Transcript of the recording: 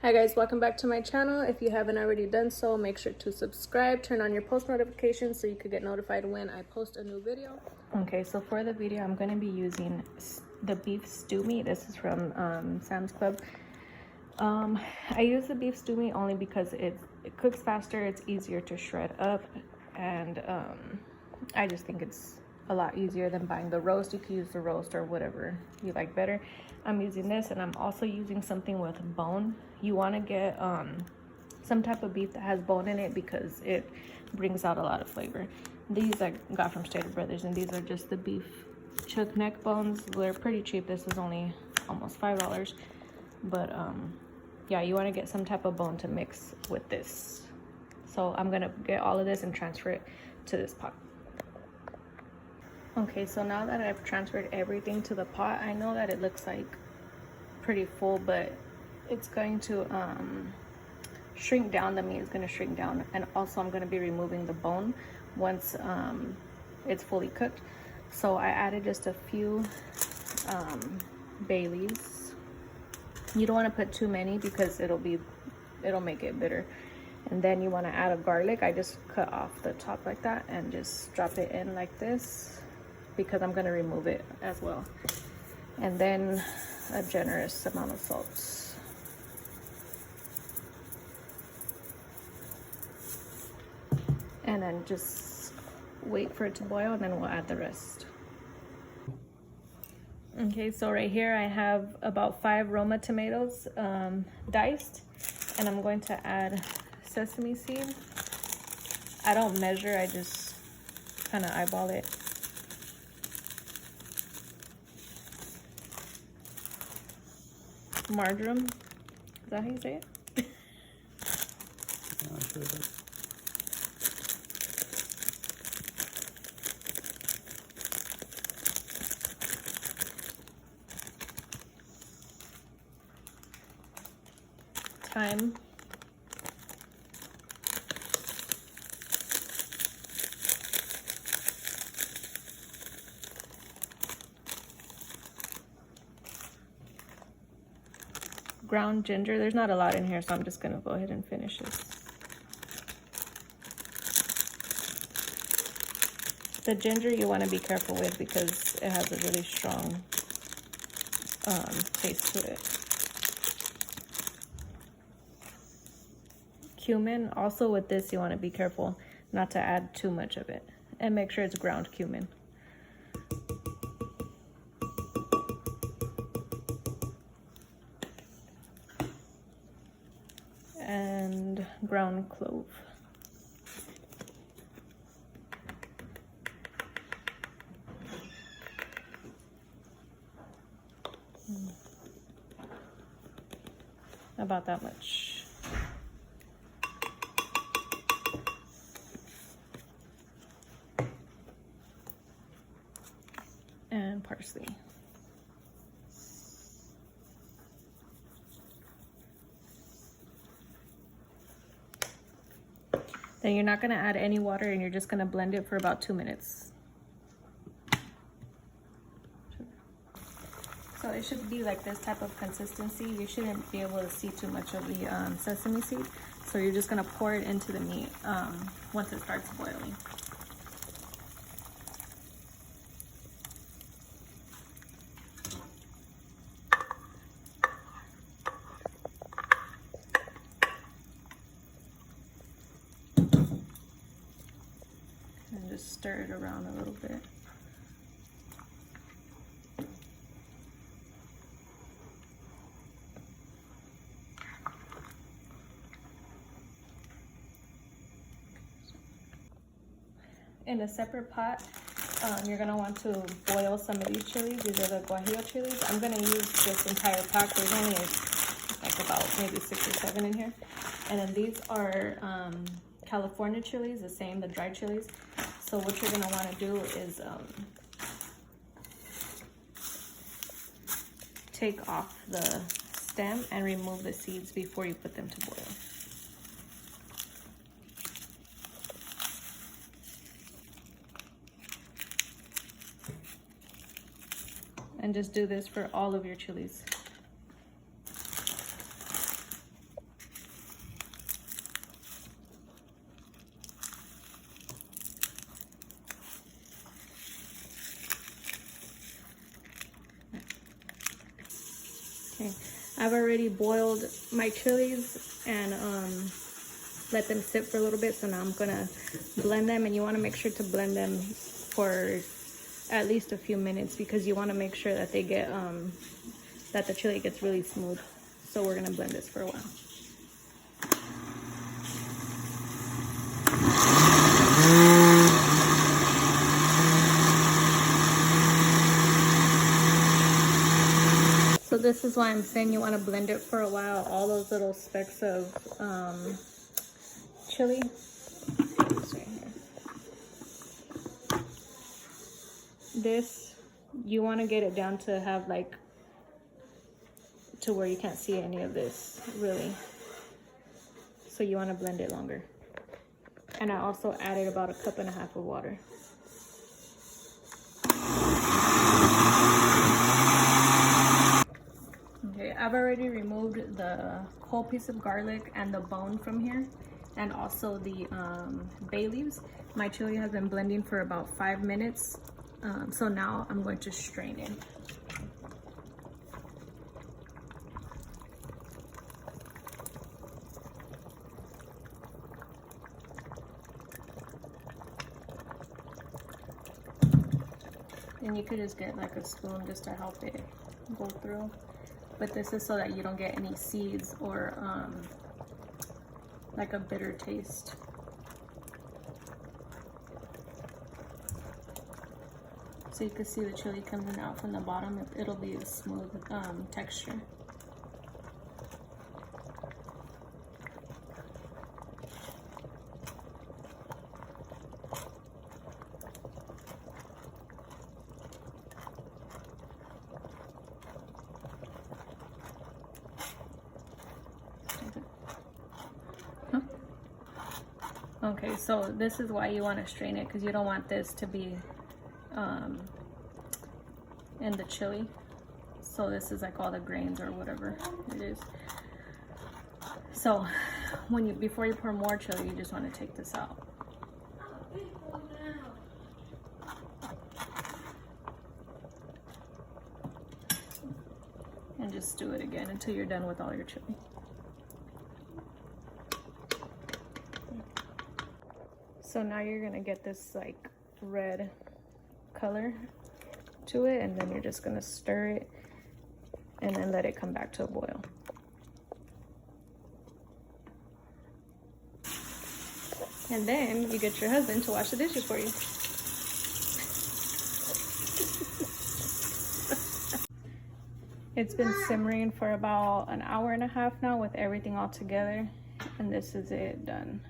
Hi guys, welcome back to my channel. If you haven't already done so, make sure to subscribe, turn on your post notifications so you could get notified when I post a new video. Okay, so for the video, I'm going to be using the beef stew meat. This is from Sam's Club. I use the beef stew meat only because it cooks faster, it's easier to shred up, and I just think it's a lot easier than buying the roast. You can use the roast or whatever you like better. I'm using this, and I'm also using something with bone. You want to get some type of beef that has bone in it because it brings out a lot of flavor. These I got from Stater Brothers, and these are just the beef chuck neck bones. They're pretty cheap. This is only almost $5, but yeah, you want to get some type of bone to mix with this. So I'm gonna get all of this and transfer it to this pot. Okay, so now that I've transferred everything to the pot, I know that it looks like pretty full, but it's going to shrink down. The meat is going to shrink down, and also I'm going to be removing the bone once it's fully cooked. So I added just a few bay leaves. You don't want to put too many because it'll make it bitter. And then you want to add a garlic. I just cut off the top like that and just drop it in like this because I'm going to remove it as well. And then a generous amount of salt. And then just wait for it to boil, and then we'll add the rest. Okay, so right here I have about 5 Roma tomatoes diced, and I'm going to add sesame seed. I don't measure, I just kind of eyeball it. Marjoram, is that how you say it? Yeah, I'm sure it is. Thyme. Ground ginger. There's not a lot in here, so I'm just gonna go ahead and finish this. The ginger you want to be careful with because it has a really strong taste to it. Cumin, also with this you want to be careful not to add too much of it, and make sure it's ground cumin. And ground clove. About that much. And parsley. Then you're not going to add any water, and you're just going to blend it for about 2 minutes. So it should be like this type of consistency. You shouldn't be able to see too much of the sesame seed. So you're just going to pour it into the meat once it starts boiling. And just stir it around a little bit. In a separate pot, you're gonna want to boil some of these chilies. These are the Guajillo chilies. I'm gonna use this entire pack. There's only like about maybe 6 or 7 in here. And then these are California chilies, the same, the dried chilies. So what you're gonna wanna do is take off the stem and remove the seeds before you put them to boil. And just do this for all of your chilies. I've already boiled my chilies and let them sit for a little bit. So now I'm gonna blend them, and you want to make sure to blend them for at least a few minutes because you want to make sure that they get that the chili gets really smooth. So we're gonna blend this for a while. So this is why I'm saying you want to blend it for a while. All those little specks of chili. Right here. This, you want to get it down to have like, to where you can't see any of this really. So you want to blend it longer. And I also added about 1.5 cups of water. Okay, I've already removed the whole piece of garlic and the bone from here, and also the bay leaves. My chili has been blending for about 5 minutes, so now I'm going to strain it. And you could just get like a spoon just to help it go through. But this is so that you don't get any seeds or like a bitter taste. So you can see the chili coming out from the bottom. It'll be a smooth texture. Okay, so this is why you want to strain it, because you don't want this to be in the chili. So this is like all the grains or whatever it is. So before you pour more chili, you just want to take this out. And just do it again until you're done with all your chili. So now you're gonna get this like red color to it, and then you're just gonna stir it and then let it come back to a boil. And then you get your husband to wash the dishes for you. It's been simmering for about 1.5 hours now with everything all together, and this is it done.